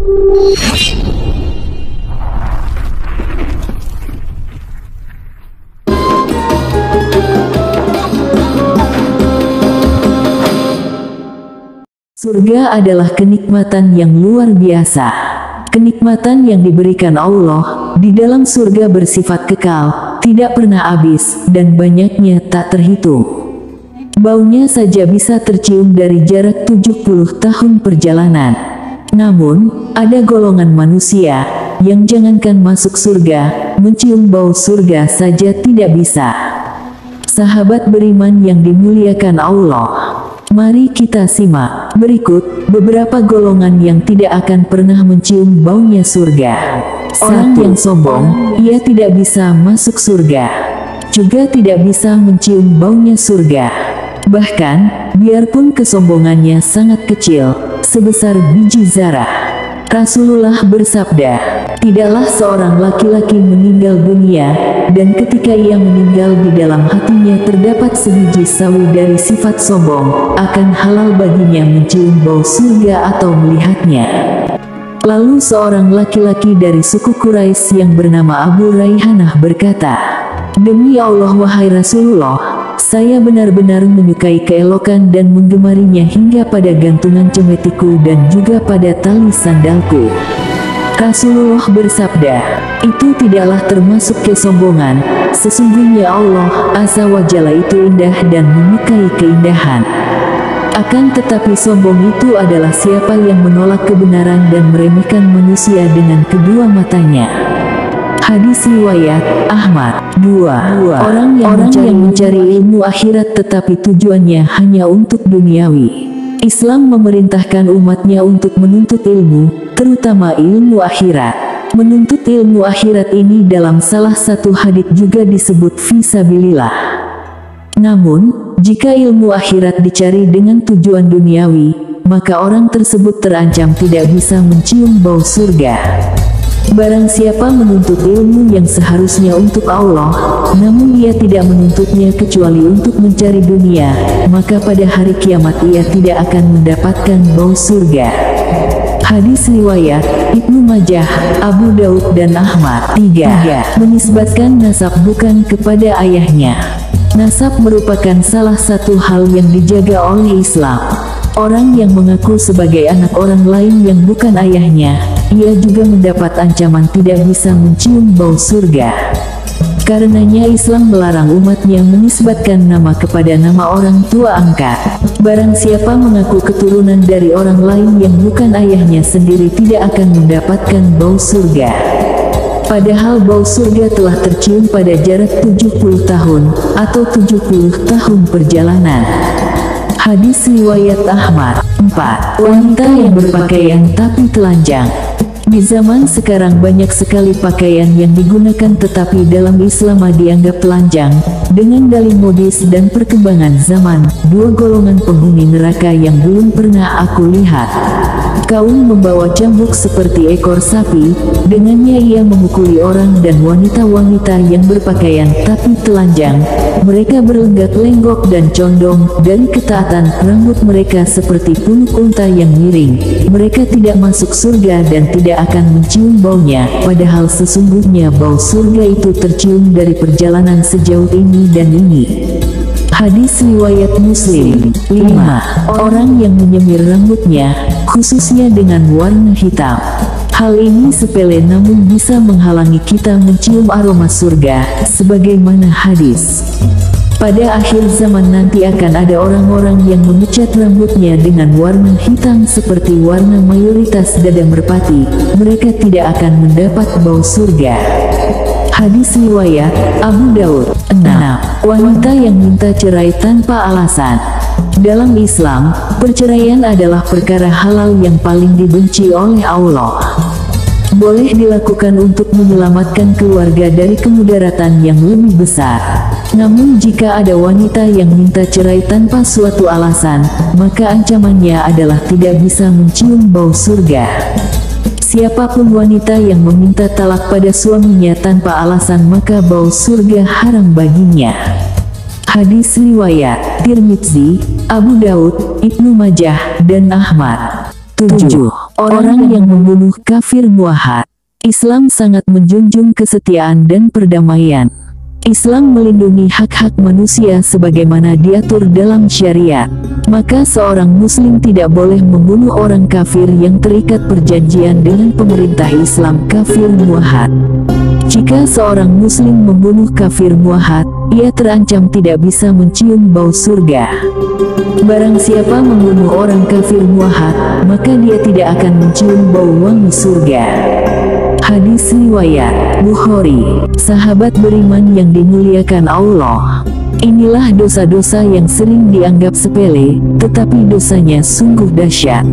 Surga adalah kenikmatan yang luar biasa. Kenikmatan yang diberikan Allah di dalam surga bersifat kekal, tidak pernah habis, dan banyaknya tak terhitung. Baunya saja bisa tercium dari jarak 70 tahun perjalanan. Namun, ada golongan manusia yang jangankan masuk surga, mencium bau surga saja tidak bisa. Sahabat beriman yang dimuliakan Allah, mari kita simak berikut beberapa golongan yang tidak akan pernah mencium baunya surga. Orang yang sombong, ia tidak bisa masuk surga, juga tidak bisa mencium baunya surga. Bahkan, biarpun kesombongannya sangat kecil, sebesar biji zarah. Rasulullah bersabda, tidaklah seorang laki-laki meninggal dunia, dan ketika ia meninggal di dalam hatinya terdapat sebiji sawi dari sifat sombong, akan halal baginya mencium bau surga atau melihatnya. Lalu seorang laki-laki dari suku Quraisy yang bernama Abu Raihanah berkata, demi Allah wahai Rasulullah, saya benar-benar menyukai keelokan dan menggemarinya hingga pada gantungan cemetiku dan juga pada tali sandalku. Rasulullah bersabda, itu tidaklah termasuk kesombongan, sesungguhnya Allah Azza wa Jalla itu indah dan menyukai keindahan. Akan tetapi sombong itu adalah siapa yang menolak kebenaran dan meremehkan manusia dengan kedua matanya. Hadis riwayat Ahmad. 2. Orang yang mencari ilmu akhirat tetapi tujuannya hanya untuk duniawi. Islam memerintahkan umatnya untuk menuntut ilmu, terutama ilmu akhirat. Menuntut ilmu akhirat ini dalam salah satu hadits juga disebut fisabilillah. Namun, jika ilmu akhirat dicari dengan tujuan duniawi, maka orang tersebut terancam tidak bisa mencium bau surga. Barang siapa menuntut ilmu yang seharusnya untuk Allah, namun ia tidak menuntutnya kecuali untuk mencari dunia, maka pada hari kiamat ia tidak akan mendapatkan bau surga. Hadis riwayat Ibnu Majah, Abu Daud dan Ahmad. 3. Menisbatkan nasab bukan kepada ayahnya. Nasab merupakan salah satu hal yang dijaga oleh Islam. Orang yang mengaku sebagai anak orang lain yang bukan ayahnya, ia juga mendapat ancaman tidak bisa mencium bau surga. Karenanya Islam melarang umatnya menisbatkan nama kepada nama orang tua angkat. Barang siapa mengaku keturunan dari orang lain yang bukan ayahnya sendiri tidak akan mendapatkan bau surga. Padahal bau surga telah tercium pada jarak 70 tahun, atau 70 tahun perjalanan. Hadis riwayat Ahmad. 4. Wanita yang berpakaian tapi telanjang. Di zaman sekarang banyak sekali pakaian yang digunakan tetapi dalam Islam dianggap telanjang. Dengan dalih modis dan perkembangan zaman, dua golongan penghuni neraka yang belum pernah aku lihat. Kaum membawa cambuk seperti ekor sapi, dengannya ia memukuli orang dan wanita-wanita yang berpakaian tapi telanjang. Mereka berlenggak-lenggok dan condong, dari ketaatan rambut mereka seperti punuk unta yang miring. Mereka tidak masuk surga dan tidak akan mencium baunya, padahal sesungguhnya bau surga itu tercium dari perjalanan sejauh ini dan ini. Hadis riwayat Muslim. 5. Orang yang menyemir rambutnya, khususnya dengan warna hitam. Hal ini sepele namun bisa menghalangi kita mencium aroma surga, sebagaimana hadis. Pada akhir zaman nanti akan ada orang-orang yang mengecat rambutnya dengan warna hitam seperti warna mayoritas dada merpati. Mereka tidak akan mendapat bau surga. Hadis riwayat Abu Daud. 6. Wanita yang minta cerai tanpa alasan. Dalam Islam, perceraian adalah perkara halal yang paling dibenci oleh Allah. Boleh dilakukan untuk menyelamatkan keluarga dari kemudaratan yang lebih besar. Namun jika ada wanita yang minta cerai tanpa suatu alasan, maka ancamannya adalah tidak bisa mencium bau surga. Siapapun wanita yang meminta talak pada suaminya tanpa alasan maka bau surga haram baginya. Hadis riwayat Tirmidzi, Abu Daud, Ibnu Majah, dan Ahmad. 7. orang yang membunuh kafir muahad. Islam sangat menjunjung kesetiaan dan perdamaian. Islam melindungi hak-hak manusia sebagaimana diatur dalam syariat. Maka seorang muslim tidak boleh membunuh orang kafir yang terikat perjanjian dengan pemerintah Islam kafir muahad. Jika seorang muslim membunuh kafir muahad, ia terancam tidak bisa mencium bau surga. Barang siapa membunuh orang kafir muahad, maka dia tidak akan mencium bau wangi surga. Hadis riwayat Bukhari. Sahabat beriman yang dimuliakan Allah, inilah dosa-dosa yang sering dianggap sepele, tetapi dosanya sungguh dahsyat.